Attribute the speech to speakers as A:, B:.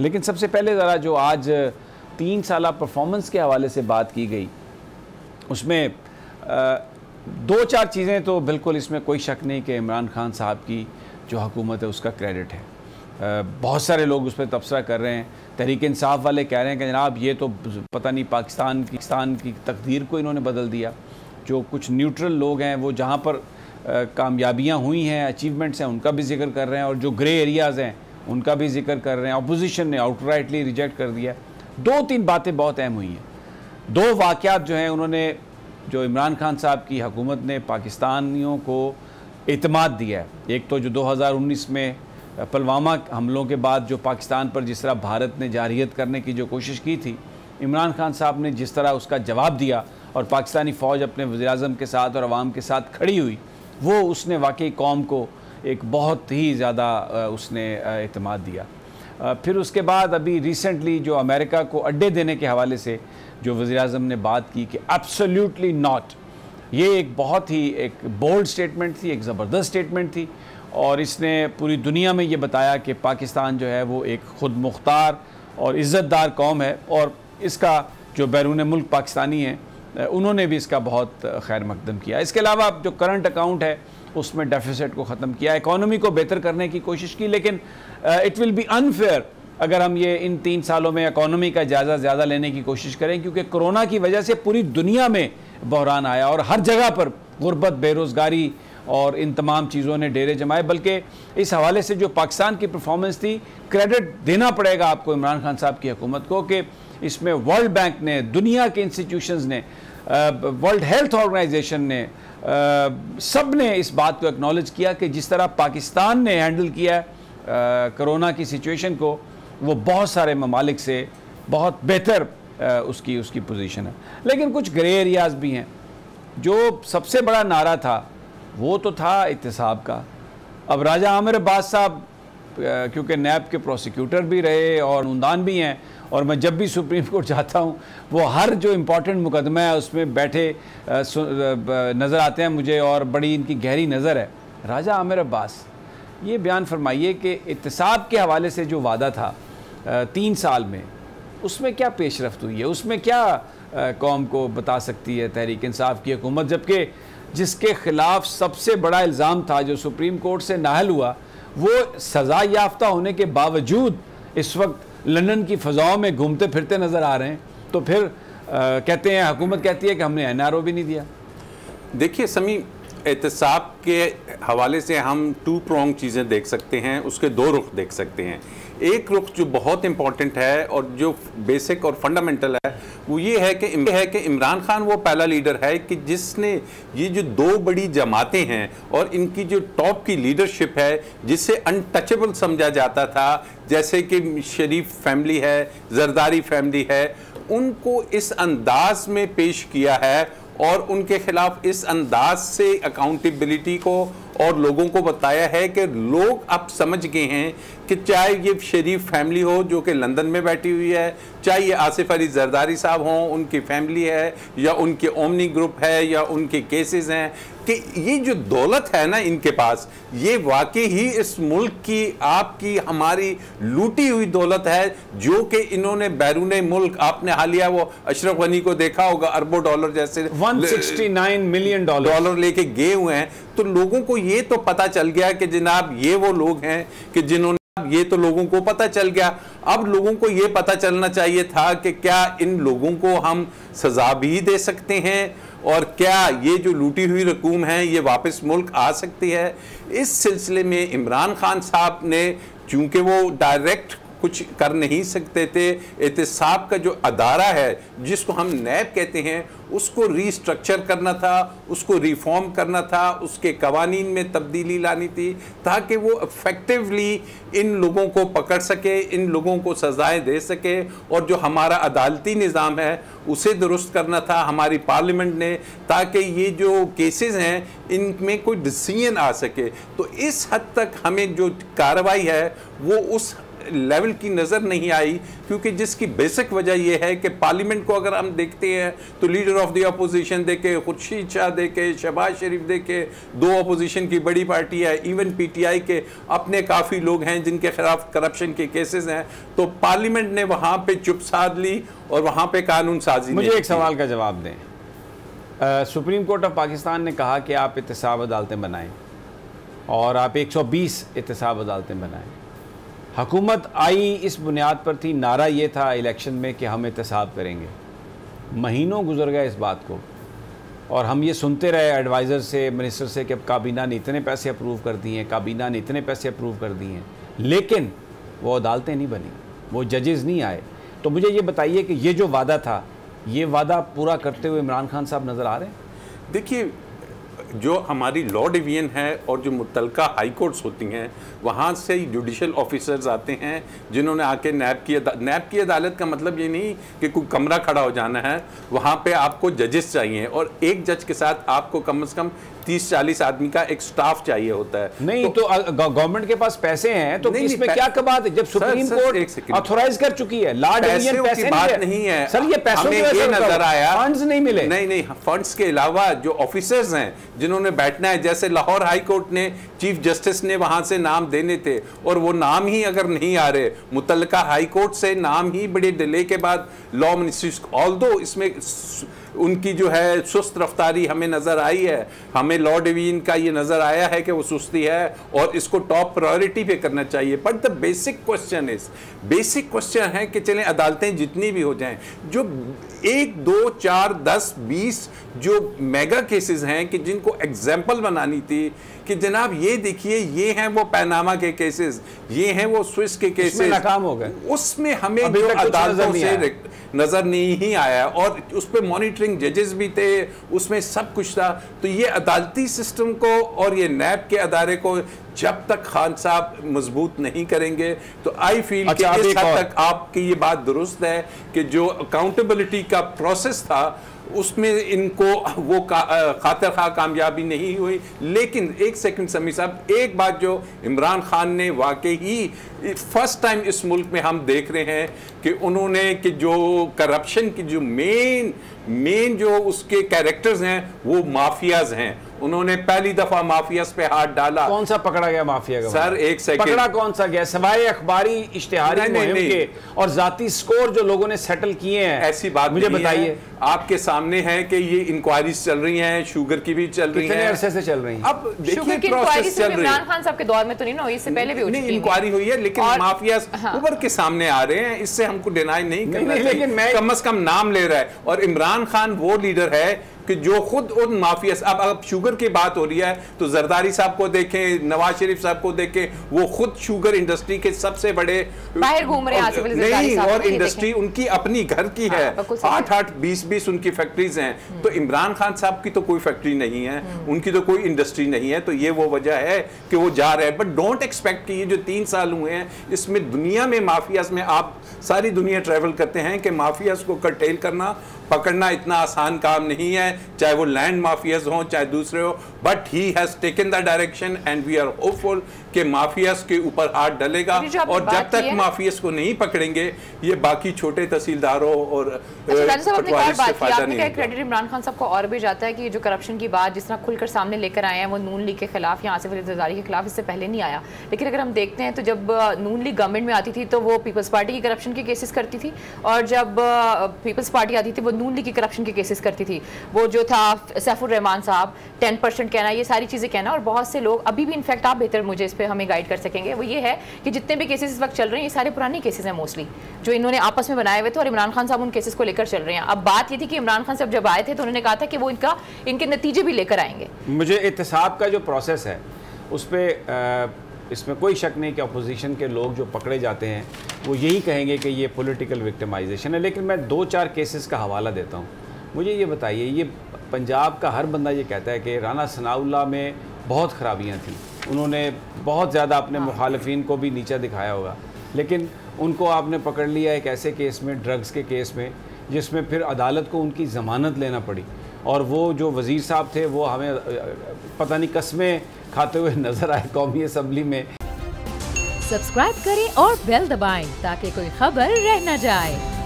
A: लेकिन सबसे पहले ज़रा जो आज 3 साला परफॉर्मेंस के हवाले से बात की गई, उसमें 2-4 चीज़ें तो बिल्कुल इसमें कोई शक नहीं कि इमरान खान साहब की जो हुकूमत है उसका क्रेडिट है। बहुत सारे लोग उस पर तबसरा कर रहे हैं। तहरीक इंसाफ वाले कह रहे हैं कि जनाब ये तो पता नहीं पाकिस्तान की तकदीर को इन्होंने बदल दिया। जो कुछ न्यूट्रल लोग हैं वो जहाँ पर कामयाबियाँ हुई हैं, अचीवमेंट्स हैं, उनका भी जिक्र कर रहे हैं, और जो ग्रे एरियाज़ हैं उनका भी जिक्र कर रहे हैं। अपोजिशन ने आउटराइटली रिजेक्ट कर दिया। 2-3 बातें बहुत अहम हुई हैं। 2 वाक़यात जो हैं उन्होंने, जो इमरान खान साहब की हुकूमत ने पाकिस्तानियों को एतमाद दिया है। एक तो जो 2019 में पुलवामा हमलों के बाद जो पाकिस्तान पर जिस तरह भारत ने जारहियत करने की जो कोशिश की थी, इमरान खान साहब ने जिस तरह उसका जवाब दिया और पाकिस्तानी फ़ौज अपने वज़ीर-ए-आज़म के साथ और अवाम के साथ खड़ी हुई, वो उसने वाकई कौम को एक बहुत ही ज़्यादा उसने एतमाद दिया। फिर उसके बाद अभी रिसेंटली जो अमेरिका को अड्डे देने के हवाले से जो वज़ीर-ए-आज़म ने बात की कि एब्सोल्यूटली नॉट, ये एक बहुत ही एक बोल्ड स्टेटमेंट थी, एक ज़बरदस्त स्टेटमेंट थी, और इसने पूरी दुनिया में ये बताया कि पाकिस्तान जो है वो एक ख़ुद मुख्तार और इज़्ज़तदार कौम है, और इसका जो बैरून मुल्क पाकिस्तानी हैं उन्होंने भी इसका बहुत खैर मकदम किया। इसके अलावा जो करंट अकाउंट है उसमें डेफिसिट को ख़त्म किया, इकॉनमी को बेहतर करने की कोशिश की। लेकिन इट विल बी अनफेयर अगर हम ये इन 3 सालों में इकॉनमी का जायज़ा ज़्यादा लेने की कोशिश करें, क्योंकि कोरोना की वजह से पूरी दुनिया में बहरान आया और हर जगह पर गुर्बत, बेरोज़गारी और इन तमाम चीज़ों ने डेरे जमाए। बल्कि इस हवाले से जो पाकिस्तान की परफॉर्मेंस थी, क्रेडिट देना पड़ेगा आपको इमरान खान साहब की हुकूमत को कि इसमें वर्ल्ड बैंक ने, दुनिया के इंस्टीट्यूशंस ने, वर्ल्ड हेल्थ ऑर्गेनाइजेशन ने, सब ने इस बात को एक्नॉलेज किया कि जिस तरह पाकिस्तान ने हैंडल किया कोरोना की सिचुएशन को, वो बहुत सारे ममालिक से बहुत बेहतर उसकी पोजीशन है। लेकिन कुछ ग्रे एरियाज़ भी हैं। जो सबसे बड़ा नारा था वो तो था इत्तेसाब का। अब राजा आमिर अब्बास साहब क्योंकि नैब के प्रोसिक्यूटर भी रहे और नूनदान भी हैं, और मैं जब भी सुप्रीम कोर्ट जाता हूँ वो हर जो इम्पोर्टेंट मुकदमा है उसमें बैठे नज़र आते हैं मुझे, और बड़ी इनकी गहरी नज़र है। राजा आमिर अब्बास, ये बयान फरमाइए कि इत्तेसाब के हवाले से जो वादा था 3 साल में, उसमें क्या पेशरफ्त हुई है? उसमें क्या कौम को बता सकती है तहरीक इंसाफ की हुकूमत, जबकि जिसके ख़िलाफ़ सबसे बड़ा इल्ज़ाम था जो सुप्रीम कोर्ट से नाहल हुआ, वो सज़ा याफ्ता होने के बावजूद इस वक्त लंदन की फ़ज़ाओं में घूमते फिरते नज़र आ रहे हैं। तो फिर कहते हैं, हुकूमत कहती है कि हमने NRO भी नहीं दिया।
B: देखिए समी, एहतसाब के हवाले से हम 2 प्रोंग चीज़ें देख सकते हैं, उसके 2 रुख देख सकते हैं। एक रुख जो बहुत इंपॉर्टेंट है और जो बेसिक और फंडामेंटल है वो ये है कि इमरान खान वो पहला लीडर है कि जिसने ये जो 2 बड़ी जमातें हैं और इनकी जो टॉप की लीडरशिप है, जिसे अनटचेबल समझा जाता था, जैसे कि शरीफ फैमिली है, जरदारी फैमिली है, उनको इस अंदाज में पेश किया है और उनके खिलाफ इस अंदाज से अकाउंटेबिलिटी को और लोगों को बताया है कि लोग अब समझ गए हैं कि चाहे ये शरीफ फैमिली हो जो कि लंदन में बैठी हुई है, चाहे ये आसिफ अली जरदारी साहब हों, उनकी फैमिली है, या उनके ओमनी ग्रुप है, या उनके केसेस हैं, कि ये जो दौलत है ना इनके पास, ये वाकई ही इस मुल्क की, आपकी, हमारी लूटी हुई दौलत है, जो कि इन्होंने बैरून मुल्क, आपने हालिया वो अशरफ गनी को देखा होगा, अरबों डॉलर जैसे
A: 169 मिलियन डॉलर
B: लेके गए हुए हैं। तो लोगों को ये तो पता चल गया कि जनाब ये वो लोग हैं कि जिन्होंने, ये तो लोगों को पता चल गया। अब लोगों को ये पता चलना चाहिए था कि क्या इन लोगों को हम सजा भी दे सकते हैं और क्या ये जो लूटी हुई रकूम है ये वापस मुल्क आ सकती है। इस सिलसिले में इमरान खान साहब ने, चूंकि वो डायरेक्ट कुछ कर नहीं सकते थे, एहतसाब का जो अदारा है जिसको हम नैब कहते हैं, उसको रीस्ट्रक्चर करना था, उसको रिफॉर्म करना था, उसके कवानीन में तब्दीली लानी थी ताकि वो इफेक्टिवली इन लोगों को पकड़ सके, इन लोगों को सजाएं दे सके, और जो हमारा अदालती निज़ाम है उसे दुरुस्त करना था हमारी पार्लियामेंट ने, ताकि ये जो केसेस हैं इनमें कोई डिसीजन आ सके। तो इस हद तक हमें जो कार्रवाई है वो उस लेवल की नज़र नहीं आई, क्योंकि जिसकी बेसिक वजह यह है कि पार्लियामेंट को अगर हम देखते हैं तो लीडर ऑफ द अपोजिशन देखे, खुर्शीद शाह देखे, शहबाज शरीफ देखे, दो अपोजिशन की बड़ी पार्टी है, इवन पीटीआई के अपने काफ़ी लोग हैं जिनके खिलाफ करप्शन के केसेस हैं, तो पार्लियामेंट ने वहाँ पे चुप साध ली और वहाँ पे कानून साजी।
A: मुझे एक सवाल का जवाब दें। सुप्रीम कोर्ट ऑफ पाकिस्तान ने कहा कि आप एहतसाब अदालतें बनाएं और आप 120 एहतसाब अदालतें बनाएं। हुकूमत आई इस बुनियाद पर थी, नारा ये था इलेक्शन में कि हम एहतसाब करेंगे। महीनों गुजर गए इस बात को और हम ये सुनते रहे एडवाइज़र से, मिनिस्टर से कि अब काबीना ने इतने पैसे अप्रूव कर दिए हैं, काबीना ने इतने पैसे अप्रूव कर दिए हैं, लेकिन वो अदालतें नहीं बनी, वो जजेस नहीं आए। तो मुझे ये बताइए कि ये जो वादा था, ये वादा पूरा करते हुए इमरान खान साहब नज़र आ रहे हैं?
B: देखिए, जो हमारी लॉ डिवीजन है और जो मुतलका हाई कोर्ट्स होती हैं, वहाँ से जुडिशल ऑफिसर्स आते हैं जिन्होंने आके नैब की अदालत का मतलब ये नहीं कि कोई कमरा खड़ा हो जाना है, वहाँ पे आपको जजेस चाहिए और एक जज के साथ आपको कम से कम 30-40 आदमी का एक स्टाफ चाहिए होता है।
A: नहीं तो गवर्नमेंट के पास पैसे हैं तो इसमें क्या कबात है? जब सुप्रीम कोर्ट ऑथोराइज कर चुकी है, लॉ डिवीजन पैसे
B: बात नहीं है
A: सर, ये पैसों की
B: ये नजर आया,
A: फंड्स नहीं मिले।
B: नहीं, फंड्स के अलावा जो ऑफिसर्स हैं जिन्होंने बैठना है, जैसे लाहौर हाई कोर्ट ने चीफ जस्टिस ने वहां से नाम देने थे और वो नाम ही अगर नहीं आ रहे, मुतल्लिका हाई कोर्ट से नाम ही बड़े डिले के बाद लॉ मिनिस्ट्री, ऑल्दो इसमें उनकी जो है सुस्त रफ्तारी हमें नज़र आई है, हमें लॉ डिवीजन का ये नज़र आया है कि वो सुस्ती है और इसको टॉप प्रायोरिटी पे करना चाहिए। बट द बेसिक क्वेश्चन है कि चलें अदालतें जितनी भी हो जाएं, जो 1, 2, 4, 10, 20 जो मेगा केसेस हैं कि जिनको एग्जाम्पल बनानी थी कि जनाब ये देखिए, ये हैं वो पैनामा के केसेस, ये हैं वो स्विस के केसेस,
A: नाकाम हो गए।
B: उसमें हमें जो अदालतों से नजर नहीं आया और उस पर मॉनिटरिंग जजेस भी थे, उसमें सब कुछ था। तो ये अदालती सिस्टम को और ये नैब के अदारे को जब तक खान साहब मजबूत नहीं करेंगे तो आई फील कि इस हद तक आपकी ये बात दुरुस्त है कि जो अकाउंटेबिलिटी का प्रोसेस था उसमें इनको वो खातिर खा कामयाबी नहीं हुई। लेकिन एक सेकंड समी साहब, एक बात जो इमरान खान ने वाकई ही फर्स्ट टाइम इस मुल्क में हम देख रहे हैं कि उन्होंने कि जो करप्शन की जो मेन जो उसके कैरेक्टर्स हैं वो माफियाज हैं, उन्होंने पहली दफा माफियाज पे हाथ डाला।
A: कौन सा पकड़ा गया माफिया का?
B: सर एक सेकंड,
A: पकड़ा कौन सा गया सवाए अखबारी इश्तिहारी मुहिम के और जाती स्कोर जो लोगों ने सेटल किए हैं?
B: ऐसी बात
A: मुझे बताइए।
B: आपके सामने है कि ये इंक्वायरीज चल रही हैं, शुगर की भी चल रही है,
A: कितने अरसे से चल रही है?
B: अब देखिए प्रोसेस चल रही है।
C: इमरान खान साहब के दौर में तो नहीं ना, इससे पहले भी
B: इंक्वायरी हुई है, लेकिन माफियाज उभर के सामने आ रहे हैं, इससे हमको डिनाई नहीं करना चाहिए, लेकिन कम से कम नाम ले रहा है। और इमरान खान वो लीडर है कि जो खुद उन माफियाज, अब शुगर की बात हो रही है तो जरदारी साहब को देखें, नवाज शरीफ साहब को देखें, वो खुद शुगर इंडस्ट्री के सबसे बड़े
C: बाहर घूम रहे हैं।
B: नहीं, और इंडस्ट्री उनकी अपनी घर की है, 8-8, 20-20 उनकी फैक्ट्रीज हैं। तो इमरान खान साहब की तो कोई फैक्ट्री नहीं है, उनकी तो कोई इंडस्ट्री नहीं है। तो ये वो वजह है कि वो जा रहे हैं। बट डोंट एक्सपेक्ट कि ये जो 3 साल हुए हैं इसमें दुनिया में माफियाज में, आप सारी दुनिया ट्रेवल करते हैं कि माफियाज को कर्टेल करना, पकड़ना इतना आसान काम नहीं है, चाहे वो लैंड माफियाज हों चाहे दूसरे हो। But he has taken the direction and we are hopeful कि माफियाज के ऊपर हाथ डलेगा। और जब तक माफियाज को नहीं पकड़ेंगे ये बाकी छोटे तहसीलदारों और
C: क्रेडिट इमरान खान साहब को और भी जाता है कि जो करप्शन की बात जिस तरह खुलकर सामने लेकर आए हैं वो नून लीग के खिलाफ या आसिफ अली जरदारी के खिलाफ इससे पहले नहीं आया। लेकिन अगर हम देखते हैं तो जब नून लीग गवर्नमेंट में आती थी तो वो पीपल्स पार्टी की करप्शन के केसेस करती थी, और जब पीपल्स पार्टी आती थी वो नून लीग की करप्शन के केसेस करती थी। वो जो था सैफुर रहमान साहब 10% कहना, ये सारी चीज़ें कहना, और बहुत से लोग अभी भी, इनफैक्ट आप बेहतर मुझे इस पर हमें गाइड कर सकेंगे, वो ये है कि जितने भी केसेस इस वक्त चल रहे हैं ये सारे पुराने केसेस हैं मोस्टली, जो इन्होंने आपस में बनाए हुए थे और इमरान खान साहब उन केसेस को लेकर चल रहे हैं। अब बात ये थी कि इमरान खान साहब जब आए थे तो उन्होंने कहा था कि वो इनके नतीजे भी लेकर आएंगे।
A: मुझे एहतसाब का जो प्रोसेस है उस पर इसमें कोई शक नहीं कि अपोजिशन के लोग जो पकड़े जाते हैं वो यही कहेंगे कि ये पॉलिटिकल विक्टिमाइजेशन है। लेकिन मैं 2-4 केसेस का हवाला देता हूँ। मुझे ये बताइए, ये पंजाब का हर बंदा ये कहता है कि राना सनाउल्लाह में बहुत ख़राबियाँ थी, उन्होंने बहुत ज़्यादा अपने मुखालिफिन को भी नीचा दिखाया होगा, लेकिन उनको आपने पकड़ लिया एक ऐसे केस में, ड्रग्स के केस में, जिसमें फिर अदालत को उनकी ज़मानत लेना पड़ी। और वो जो वज़ीर साहब थे वो हमें पता नहीं कस्में खाते हुए नज़र आए कौमी असम्बली में।
D: सब्सक्राइब करें और बेल दबाएं ताकि कोई खबर रह न जाए।